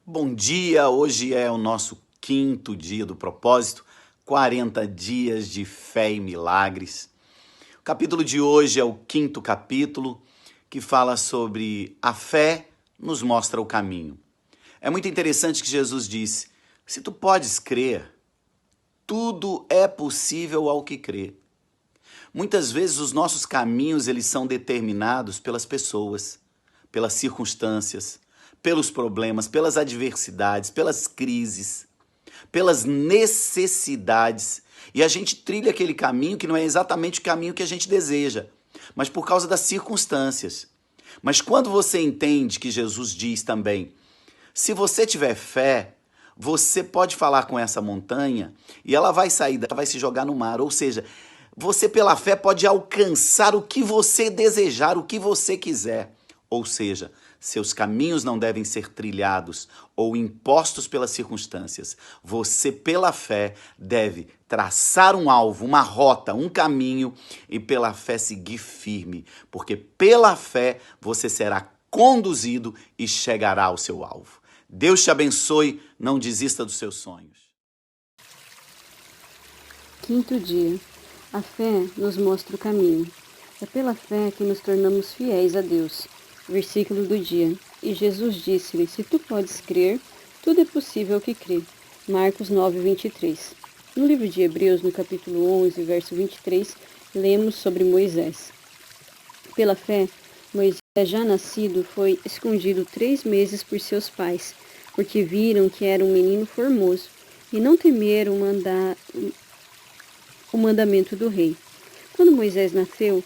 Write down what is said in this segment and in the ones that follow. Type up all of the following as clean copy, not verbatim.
Bom dia, hoje é o nosso quinto dia do propósito, 40 dias de fé e milagres. O capítulo de hoje é o quinto capítulo, que fala sobre a fé nos mostra o caminho. É muito interessante que Jesus disse, se tu podes crer, tudo é possível ao que crê. Muitas vezes os nossos caminhos eles são determinados pelas pessoas, pelas circunstâncias, pelos problemas, pelas adversidades, pelas crises, pelas necessidades. E a gente trilha aquele caminho que não é exatamente o caminho que a gente deseja, mas por causa das circunstâncias. Mas quando você entende que Jesus diz também, se você tiver fé, você pode falar com essa montanha e ela vai sair, ela vai se jogar no mar. Ou seja, você pela fé pode alcançar o que você desejar, o que você quiser. Ou seja, seus caminhos não devem ser trilhados ou impostos pelas circunstâncias. Você, pela fé, deve traçar um alvo, uma rota, um caminho e pela fé seguir firme, porque pela fé você será conduzido e chegará ao seu alvo. Deus te abençoe, não desista dos seus sonhos. Quinto dia. A fé nos mostra o caminho. É pela fé que nos tornamos fiéis a Deus. Versículo do dia. E Jesus disse-lhe, se tu podes crer, tudo é possível ao que crê. Marcos 9, 23. No livro de Hebreus, no capítulo 11, verso 23, lemos sobre Moisés. Pela fé, Moisés, já nascido, foi escondido 3 meses por seus pais, porque viram que era um menino formoso, e não temeram o mandamento do rei. Quando Moisés nasceu,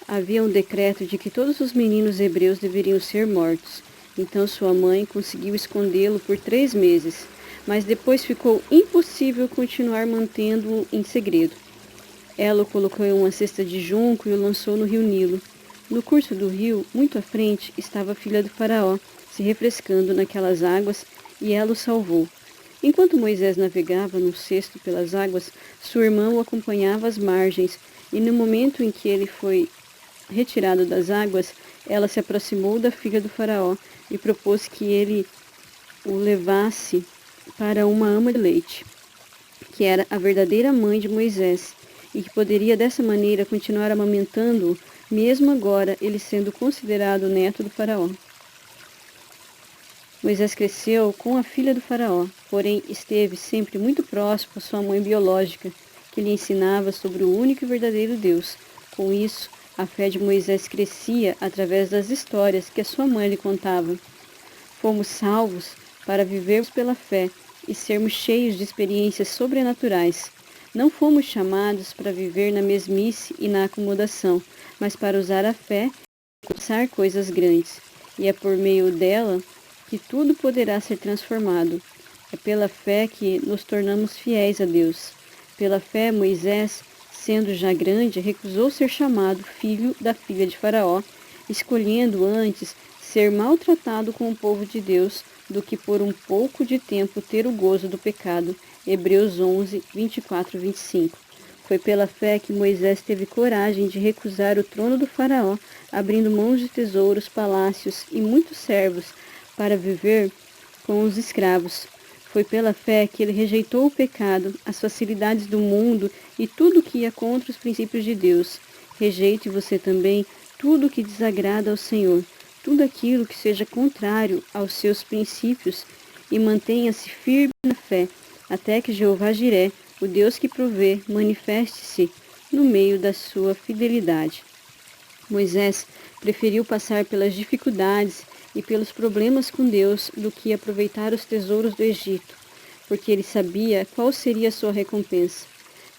havia um decreto de que todos os meninos hebreus deveriam ser mortos. Então sua mãe conseguiu escondê-lo por 3 meses, mas depois ficou impossível continuar mantendo-o em segredo. Ela o colocou em uma cesta de junco e o lançou no rio Nilo. No curso do rio, muito à frente, estava a filha do faraó, se refrescando naquelas águas, e ela o salvou. Enquanto Moisés navegava no cesto pelas águas, sua irmã o acompanhava às margens, e no momento em que ele foi retirado das águas, ela se aproximou da filha do faraó e propôs que ele o levasse para uma ama de leite, que era a verdadeira mãe de Moisés, e que poderia dessa maneira continuar amamentando-o, mesmo agora ele sendo considerado neto do faraó. Moisés cresceu com a filha do faraó, porém esteve sempre muito próximo à sua mãe biológica, que lhe ensinava sobre o único e verdadeiro Deus. Com isso, a fé de Moisés crescia através das histórias que a sua mãe lhe contava. Fomos salvos para vivermos pela fé e sermos cheios de experiências sobrenaturais. Não fomos chamados para viver na mesmice e na acomodação, mas para usar a fé e alcançar coisas grandes. E é por meio dela que tudo poderá ser transformado. É pela fé que nos tornamos fiéis a Deus. Pela fé, Moisés, sendo já grande, recusou ser chamado filho da filha de Faraó, escolhendo antes ser maltratado com o povo de Deus do que por um pouco de tempo ter o gozo do pecado. Hebreus 11, 24 e 25. Foi pela fé que Moisés teve coragem de recusar o trono do faraó, abrindo mãos de tesouros, palácios e muitos servos para viver com os escravos. Foi pela fé que ele rejeitou o pecado, as facilidades do mundo e tudo que ia contra os princípios de Deus. Rejeite você também tudo que desagrada ao Senhor, tudo aquilo que seja contrário aos seus princípios, e mantenha-se firme na fé, até que Jeová Jiré, o Deus que provê, manifeste-se no meio da sua fidelidade. Moisés preferiu passar pelas dificuldades e pelos problemas com Deus do que aproveitar os tesouros do Egito, porque ele sabia qual seria a sua recompensa,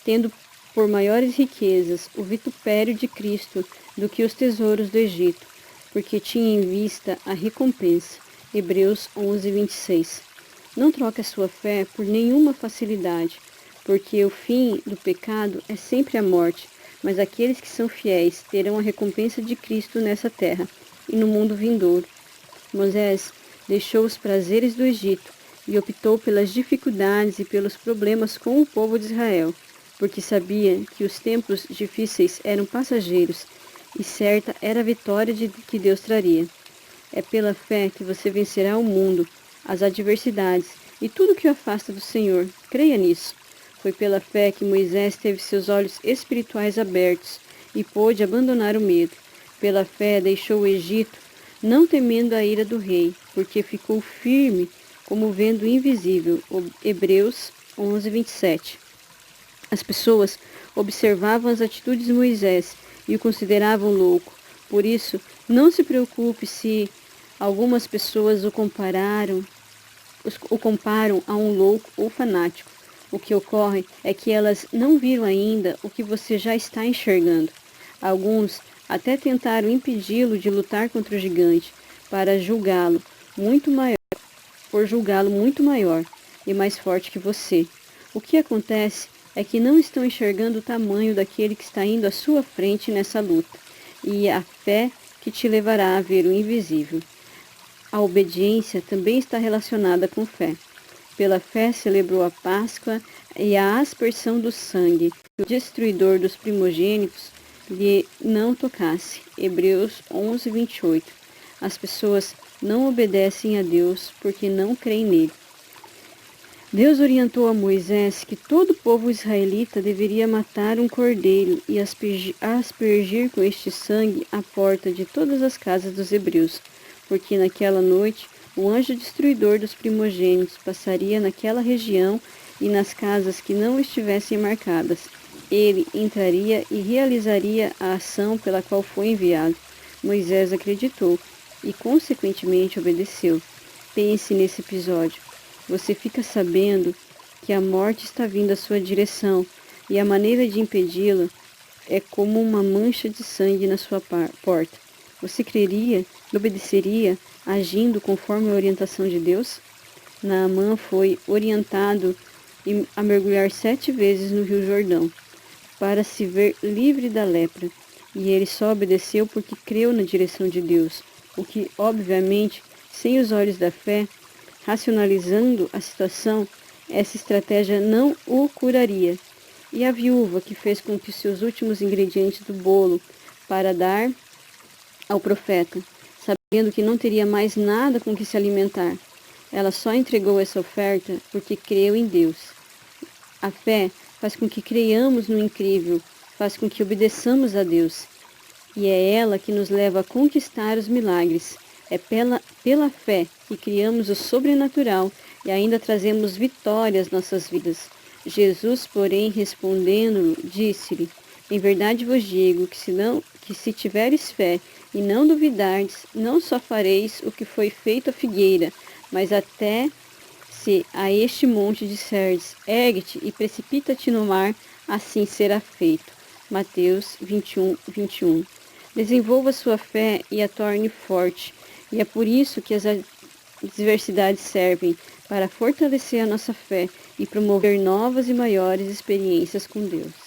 tendo por maiores riquezas o vitupério de Cristo do que os tesouros do Egito, porque tinha em vista a recompensa. Hebreus 11, 26. Não troque a sua fé por nenhuma facilidade, porque o fim do pecado é sempre a morte, mas aqueles que são fiéis terão a recompensa de Cristo nessa terra e no mundo vindouro. Moisés deixou os prazeres do Egito e optou pelas dificuldades e pelos problemas com o povo de Israel, porque sabia que os tempos difíceis eram passageiros e certa era a vitória que Deus traria. É pela fé que você vencerá o mundo as adversidades e tudo que o afasta do Senhor. Creia nisso. Foi pela fé que Moisés teve seus olhos espirituais abertos e pôde abandonar o medo. Pela fé deixou o Egito, não temendo a ira do rei, porque ficou firme como o vento invisível. Hebreus 11, 27. As pessoas observavam as atitudes de Moisés e o consideravam louco. Por isso, não se preocupe se algumas pessoas o comparam a um louco ou fanático. O que ocorre é que elas não viram ainda o que você já está enxergando. Alguns até tentaram impedi-lo de lutar contra o gigante, por julgá-lo muito maior e mais forte que você. O que acontece é que não estão enxergando o tamanho daquele que está indo à sua frente nessa luta, e a fé que te levará a ver o invisível. A obediência também está relacionada com fé. Pela fé celebrou a Páscoa e a aspersão do sangue, que o destruidor dos primogênitos lhe não tocasse. Hebreus 11, 28. As pessoas não obedecem a Deus porque não creem nele. Deus orientou a Moisés que todo o povo israelita deveria matar um cordeiro e aspergir com este sangue a porta de todas as casas dos hebreus, porque naquela noite o anjo destruidor dos primogênitos passaria naquela região e nas casas que não estivessem marcadas. Ele entraria e realizaria a ação pela qual foi enviado. Moisés acreditou e, consequentemente, obedeceu. Pense nesse episódio. Você fica sabendo que a morte está vindo à sua direção e a maneira de impedi-la é como uma mancha de sangue na sua porta. Você creria e obedeceria agindo conforme a orientação de Deus? Naamã foi orientado a mergulhar 7 vezes no Rio Jordão para se ver livre da lepra, e ele só obedeceu porque creu na direção de Deus, o que, obviamente, sem os olhos da fé, racionalizando a situação, essa estratégia não o curaria. E a viúva que fez com que seus últimos ingredientes do bolo para dar ao profeta, sabendo que não teria mais nada com que se alimentar, ela só entregou essa oferta porque creu em Deus. A fé faz com que creiamos no incrível, faz com que obedeçamos a Deus. E é ela que nos leva a conquistar os milagres. É pela fé que criamos o sobrenatural e ainda trazemos vitória às nossas vidas. Jesus, porém, respondendo-lhe, disse-lhe: Em verdade vos digo que se tiveres fé e não duvidardes, não só fareis o que foi feito à figueira, mas até se a este monte disserdes, ergue-te e precipita-te no mar, assim será feito. Mateus 21, 21. Desenvolva sua fé e a torne forte, e é por isso que as adversidades servem para fortalecer a nossa fé e promover novas e maiores experiências com Deus.